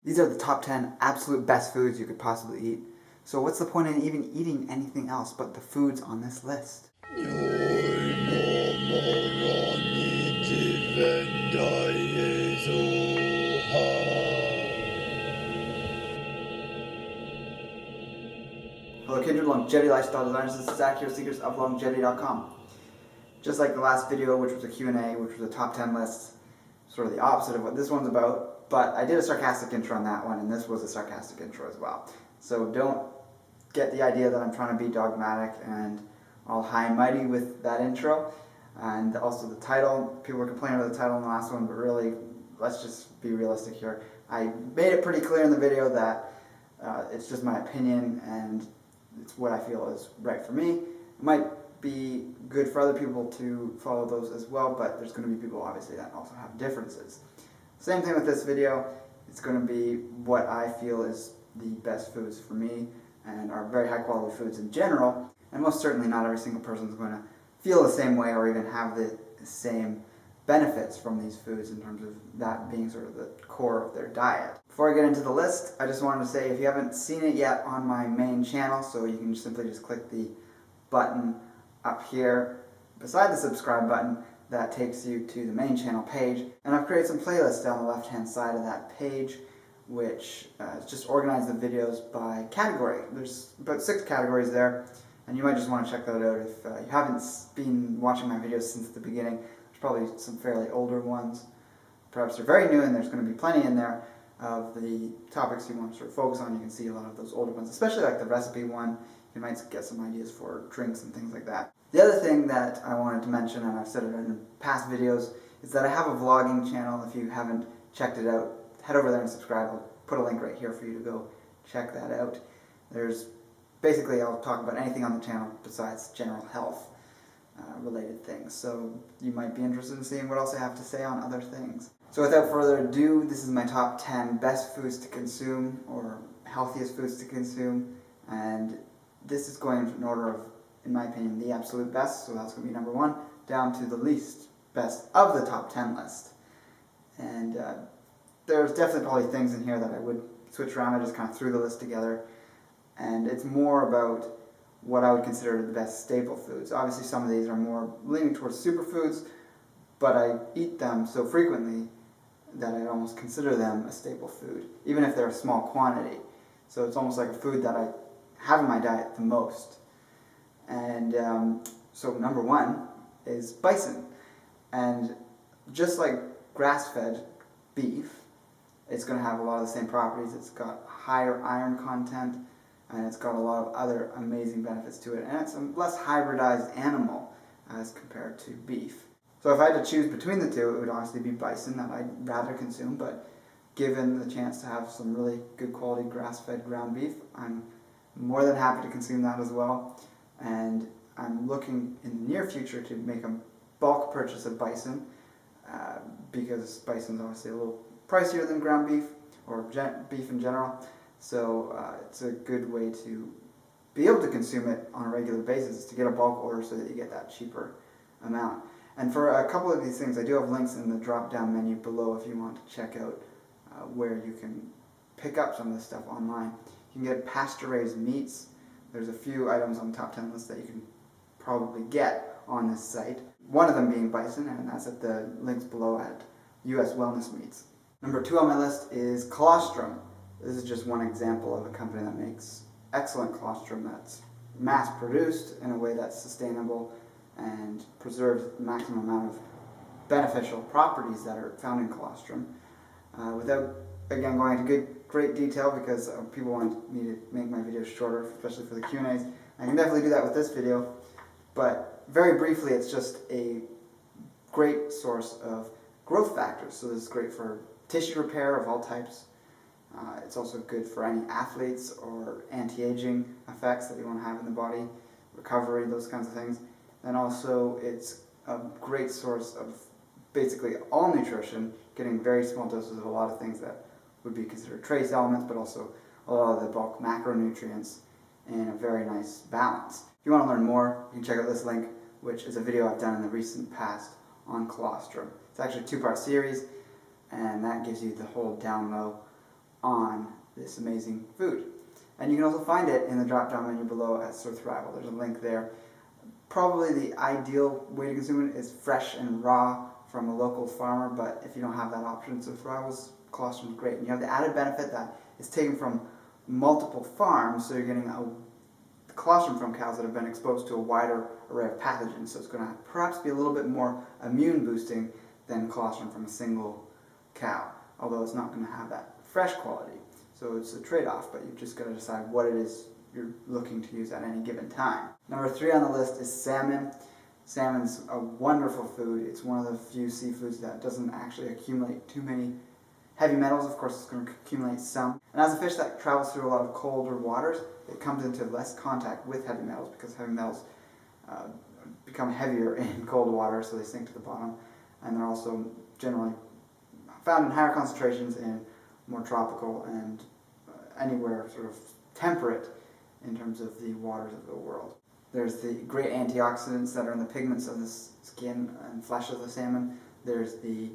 These are the top 10 absolute best foods you could possibly eat. So what's the point in even eating anything else but the foods on this list? Hello kindred longevity lifestyle designers, this is Zach here, seekersoflongevity.com. Just like the last video, which was a Q&A, which was a top 10 list, sort of the opposite of what this one's about, but I did a sarcastic intro on that one, and this was a sarcastic intro as well. So don't get the idea that I'm trying to be dogmatic and all high and mighty with that intro. And also the title, people were complaining about the title in the last one, but really, let's just be realistic here. I made it pretty clear in the video that it's just my opinion, and it's what I feel is right for me. It might be good for other people to follow those as well, but there's going to be people obviously that also have differences. Same thing with this video. It's going to be what I feel is the best foods for me and are very high quality foods in general, and most certainly not every single person is going to feel the same way or even have the same benefits from these foods in terms of that being sort of the core of their diet. Before I get into the list, I just wanted to say if you haven't seen it yet on my main channel, so you can simply just click the button up here beside the subscribe button that takes you to the main channel page, and I've created some playlists down the left hand side of that page which just organize the videos by category. There's about 6 categories there, and you might just want to check that out if you haven't been watching my videos since the beginning. There's probably some fairly older ones. Perhaps they're very new, and there's going to be plenty in there of the topics you want to sort of focus on. You can see a lot of those older ones, especially like the recipe one. You might get some ideas for drinks and things like that. The other thing that I wanted to mention, and I've said it in past videos, is that I have a vlogging channel. If you haven't checked it out, head over there and subscribe. I'll put a link right here for you to go check that out. There's basically, I'll talk about anything on the channel besides general health related things. So you might be interested in seeing what else I have to say on other things. So without further ado, this is my top 10 best foods to consume, or healthiest foods to consume. And this is going in order of, in my opinion, the absolute best. So that's going to be number 1, down to the least best of the top 10 list. And there's definitely probably things in here that I would switch around. I just kind of threw the list together. And it's more about what I would consider the best staple foods. Obviously some of these are more leaning towards superfoods, but I eat them so frequently that I almost consider them a staple food, even if they're a small quantity. So it's almost like a food that I have in my diet the most. And so number 1 is bison. And just like grass-fed beef, it's going to have a lot of the same properties. It's got higher iron content, and it's got a lot of other amazing benefits to it. And it's a less hybridized animal as compared to beef. So if I had to choose between the two, it would honestly be bison that I'd rather consume, but given the chance to have some really good quality grass-fed ground beef, I'm more than happy to consume that as well. And I'm looking in the near future to make a bulk purchase of bison, because bison's obviously a little pricier than ground beef, or beef in general. So it's a good way to be able to consume it on a regular basis, is to get a bulk order so that you get that cheaper amount. And for a couple of these things, I do have links in the drop-down menu below if you want to check out where you can pick up some of this stuff online. You can get pasture-raised meats. There's a few items on the top 10 list that you can probably get on this site. One of them being bison, and that's at the links below at US Wellness Meats. Number 2 on my list is Colostrum. This is just one example of a company that makes excellent colostrum that's mass-produced in a way that's sustainable and preserves the maximum amount of beneficial properties that are found in colostrum. Without, again, going into great detail, because people want me to make my videos shorter, especially for the Q&As, I can definitely do that with this video. But very briefly, it's just a great source of growth factors. So this is great for tissue repair of all types. It's also good for any athletes or anti-aging effects that you want to have in the body, recovery, those kinds of things. And also it's a great source of basically all nutrition, getting very small doses of a lot of things that would be considered trace elements, but also a lot of the bulk macronutrients in a very nice balance. If you want to learn more, you can check out this link, which is a video I've done in the recent past on colostrum. It's actually a 2-part series, and that gives you the whole down low on this amazing food. And you can also find it in the drop-down menu below at Survival. There's a link there. Probably the ideal way to consume it is fresh and raw from a local farmer, but if you don't have that option, Survival's colostrum is great. And you have the added benefit that it's taken from multiple farms, so you're getting a colostrum from cows that have been exposed to a wider array of pathogens, so it's going to perhaps be a little bit more immune boosting than colostrum from a single cow, although it's not going to have that fresh quality. So it's a trade-off, but you've just got to decide what it is you're looking to use at any given time. Number 3 on the list is salmon. Salmon's a wonderful food. It's one of the few seafoods that doesn't actually accumulate too many heavy metals. Of course, it's going to accumulate some. And as a fish that travels through a lot of colder waters, it comes into less contact with heavy metals because heavy metals become heavier in cold water, so they sink to the bottom. And they're also generally found in higher concentrations in more tropical and anywhere sort of temperate in terms of the waters of the world. There's the great antioxidants that are in the pigments of the skin and flesh of the salmon. There's the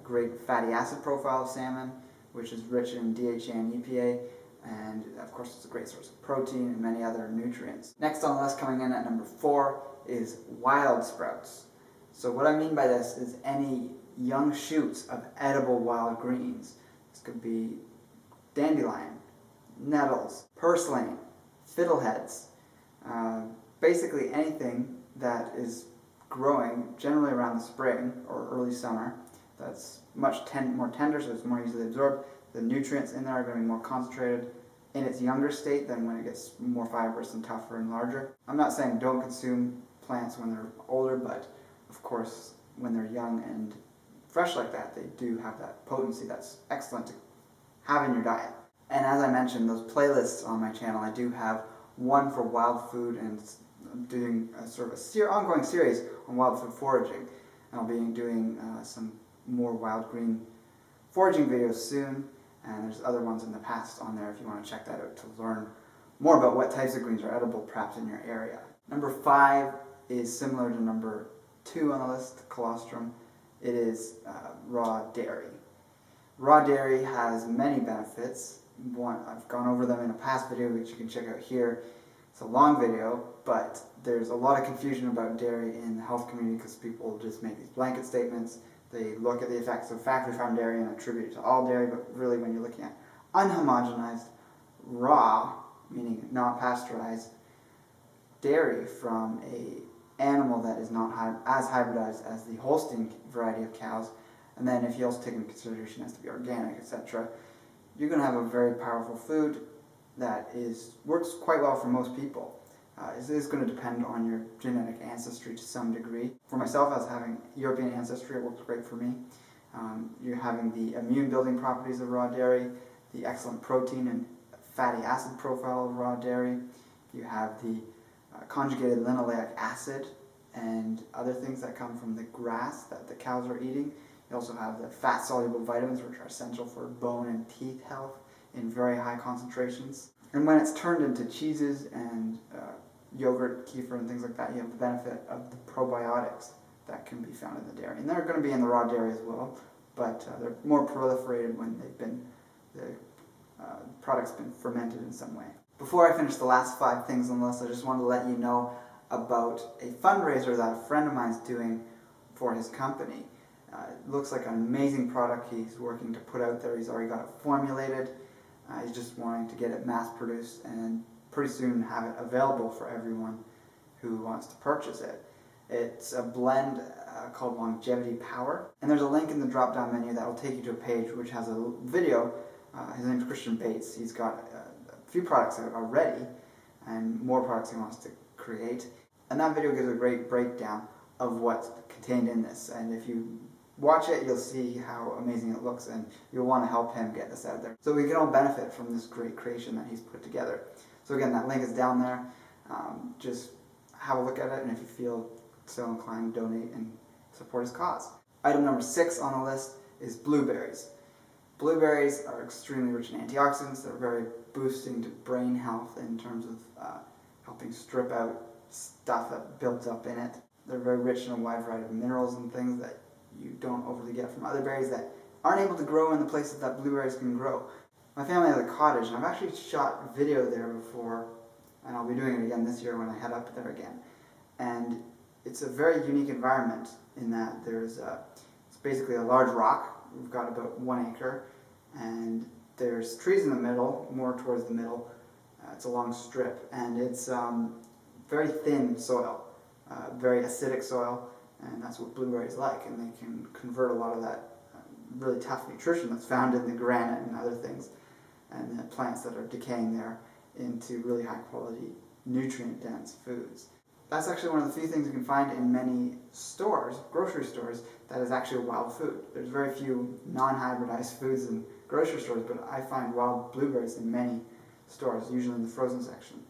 great fatty acid profile of salmon, which is rich in DHA and EPA, and of course it's a great source of protein and many other nutrients. Next on the list, coming in at number 4, is wild sprouts. So what I mean by this is any young shoots of edible wild greens. This could be dandelion, nettles, purslane, fiddleheads, basically anything that is growing generally around the spring or early summer that's much more tender, so it's more easily absorbed. The nutrients in there are going to be more concentrated in its younger state than when it gets more fibrous and tougher and larger. I'm not saying don't consume plants when they're older, but of course when they're young and fresh like that, they do have that potency that's excellent to have in your diet. And as I mentioned, those playlists on my channel, I do have one for wild food, and I'm doing a sort of ongoing series on wild food foraging. And I'll be doing some more wild green foraging videos soon, and there's other ones in the past on there if you want to check that out to learn more about what types of greens are edible perhaps in your area. Number 5 is similar to number 2 on the list, colostrum. It is raw dairy. Raw dairy has many benefits. One, I've gone over them in a past video, which you can check out here. It's a long video, but there's a lot of confusion about dairy in the health community because people just make these blanket statements. They look at the effects of factory farm dairy and attribute it to all dairy, but really when you're looking at unhomogenized, raw, meaning not pasteurized, dairy from an animal that is not as hybridized as the Holstein variety of cows, and then if you also take into consideration it has to be organic, etc., you're going to have a very powerful food that works quite well for most people. It is going to depend on your genetic ancestry to some degree. For myself, as having European ancestry, it works great for me. You're having the immune building properties of raw dairy, the excellent protein and fatty acid profile of raw dairy. You have the conjugated linoleic acid and other things that come from the grass that the cows are eating. You also have the fat-soluble vitamins, which are essential for bone and teeth health in very high concentrations. And when it's turned into cheeses and yogurt, kefir, and things like that, you have the benefit of the probiotics that can be found in the dairy. And they're going to be in the raw dairy as well, but they're more proliferated when the product's been fermented in some way. Before I finish the last 5 things on the list, I just wanted to let you know about a fundraiser that a friend of mine is doing for his company. It looks like an amazing product he's working to put out there. He's already got it formulated. He's just wanting to get it mass produced and pretty soon have it available for everyone who wants to purchase it. It's a blend called Longevity Power, and there's a link in the drop-down menu that will take you to a page which has a video. His name's Christian Bates. He's got a few products out already and more products he wants to create. And that video gives a great breakdown of what's contained in this. And if you watch it, you'll see how amazing it looks, and you'll want to help him get this out there. So we can all benefit from this great creation that he's put together. So again, that link is down there. Just have a look at it, and if you feel so inclined, donate and support his cause. Item number 6 on the list is blueberries. Blueberries are extremely rich in antioxidants. They're very boosting to brain health in terms of helping strip out stuff that builds up in it. They're very rich in a wide variety of minerals and things that you don't overly get from other berries that aren't able to grow in the places that blueberries can grow. My family has a cottage, and I've actually shot video there before, and I'll be doing it again this year when I head up there again. And it's a very unique environment in that it's basically a large rock. We've got about 1 acre, and there's trees in the middle, more towards the middle. It's a long strip, and it's very thin soil, very acidic soil, and that's what blueberries like, and they can convert a lot of that really tough nutrition that's found in the granite and other things, and the plants that are decaying there, into really high quality, nutrient dense foods. That's actually one of the few things you can find in many stores, grocery stores, that is actually a wild food. There's very few non-hybridized foods in grocery stores, but I find wild blueberries in many stores, usually in the frozen section.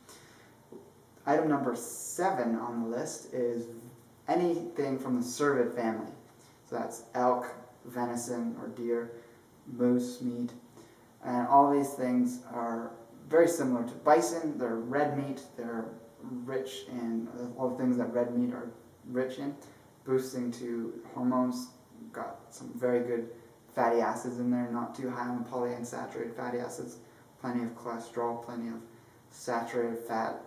Item number 7 on the list is anything from the cervid family. So that's elk, venison or deer, moose meat, and all these things are very similar to bison. They're red meat, they're rich in all the things that red meat are rich in, boosting to hormones. Got some very good fatty acids in there, not too high on the polyunsaturated fatty acids, plenty of cholesterol, plenty of saturated fat,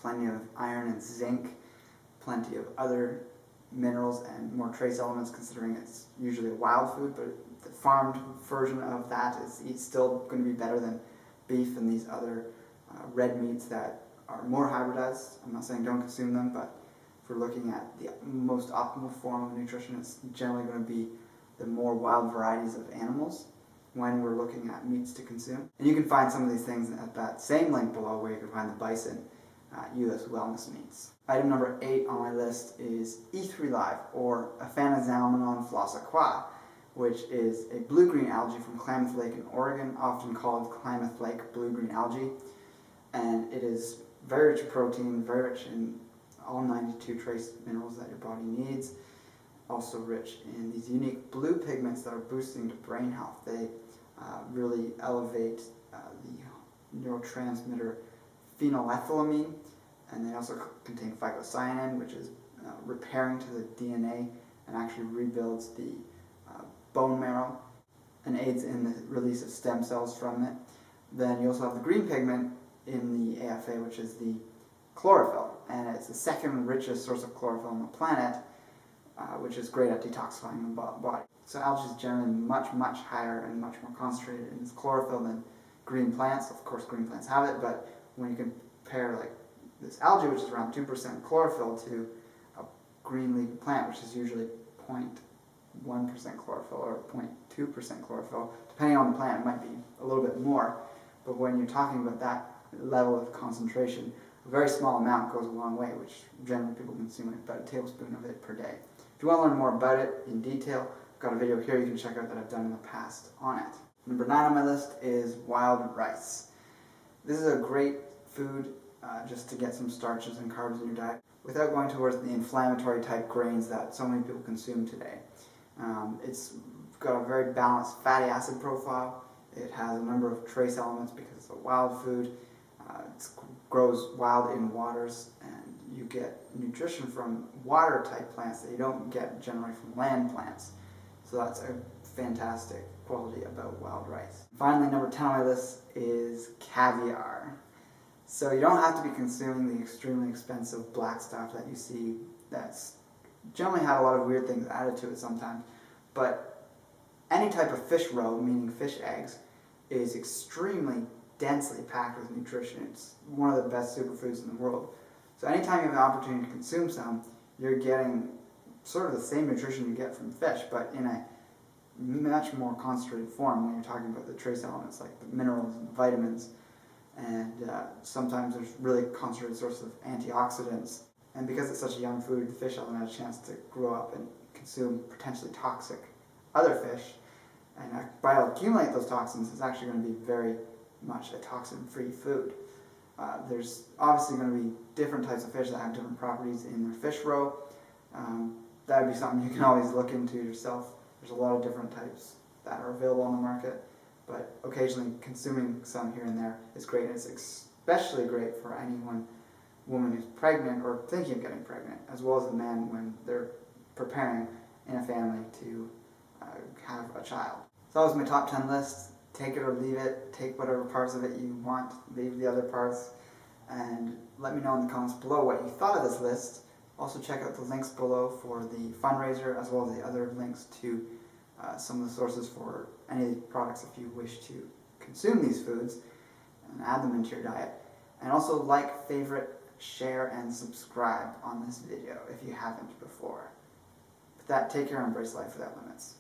plenty of iron and zinc, plenty of other minerals and more trace elements, considering it's usually a wild food, but the farmed version of that is still going to be better than beef and these other red meats that are more hybridized. I'm not saying don't consume them, but if we're looking at the most optimal form of nutrition, it's generally going to be the more wild varieties of animals when we're looking at meats to consume. And you can find some of these things at that same link below where you can find the Bison U.S. wellness meats. Item number 8 on my list is E3 Live, or Salmon flossaqua, which is a blue-green algae from Klamath Lake in Oregon, often called Klamath Lake blue-green algae. And it is very rich in protein, very rich in all 92 trace minerals that your body needs. Also rich in these unique blue pigments that are boosting to brain health. They really elevate the neurotransmitter phenylethylamine, and they also contain phycocyanin, which is repairing to the DNA and actually rebuilds the bone marrow and aids in the release of stem cells from it. Then you also have the green pigment in the AFA, which is the chlorophyll, and it's the second richest source of chlorophyll on the planet, which is great at detoxifying the body. So algae is generally much, much higher and much more concentrated in its chlorophyll than green plants. Of course, green plants have it, but when you compare like this algae, which is around 2% chlorophyll, to a green leafy plant, which is usually 0.1% chlorophyll or 0.2% chlorophyll, depending on the plant, it might be a little bit more. But when you're talking about that level of concentration, a very small amount goes a long way, which generally people consume like about a tablespoon of it per day. If you want to learn more about it in detail, I've got a video here you can check out that I've done in the past on it. Number 9 on my list is wild rice. This is a great food just to get some starches and carbs in your diet without going towards the inflammatory type grains that so many people consume today. It's got a very balanced fatty acid profile. It has a number of trace elements because it's a wild food. It grows wild in waters, and you get nutrition from water type plants that you don't get generally from land plants. So that's a fantastic quality about wild rice. Finally, number 10 on my list is caviar. So you don't have to be consuming the extremely expensive black stuff that you see that's generally had a lot of weird things added to it sometimes, but any type of fish roe, meaning fish eggs, is extremely densely packed with nutrition. It's one of the best superfoods in the world. So anytime you have the opportunity to consume some, you're getting sort of the same nutrition you get from fish, but in a much more concentrated form when you're talking about the trace elements like the minerals and the vitamins, and sometimes there's really concentrated sources of antioxidants. And because it's such a young food, the fish hasn't had a chance to grow up and consume potentially toxic other fish, and bioaccumulate those toxins, it's actually going to be very much a toxin-free food. There's obviously going to be different types of fish that have different properties in their fish roe. That would be something you can always look into yourself. There's a lot of different types that are available on the market, but occasionally consuming some here and there is great. It's especially great for any woman who's pregnant or thinking of getting pregnant, as well as the man when they're preparing in a family to have a child. So that was my top 10 list. take it or leave it. Take whatever parts of it you want, leave the other parts, and let me know in the comments below what you thought of this list. Also check out the links below for the fundraiser, as well as the other links to some of the sources for any of the products if you wish to consume these foods and add them into your diet. And also like, favorite, share, and subscribe on this video if you haven't before. With that, take care and embrace life without limits.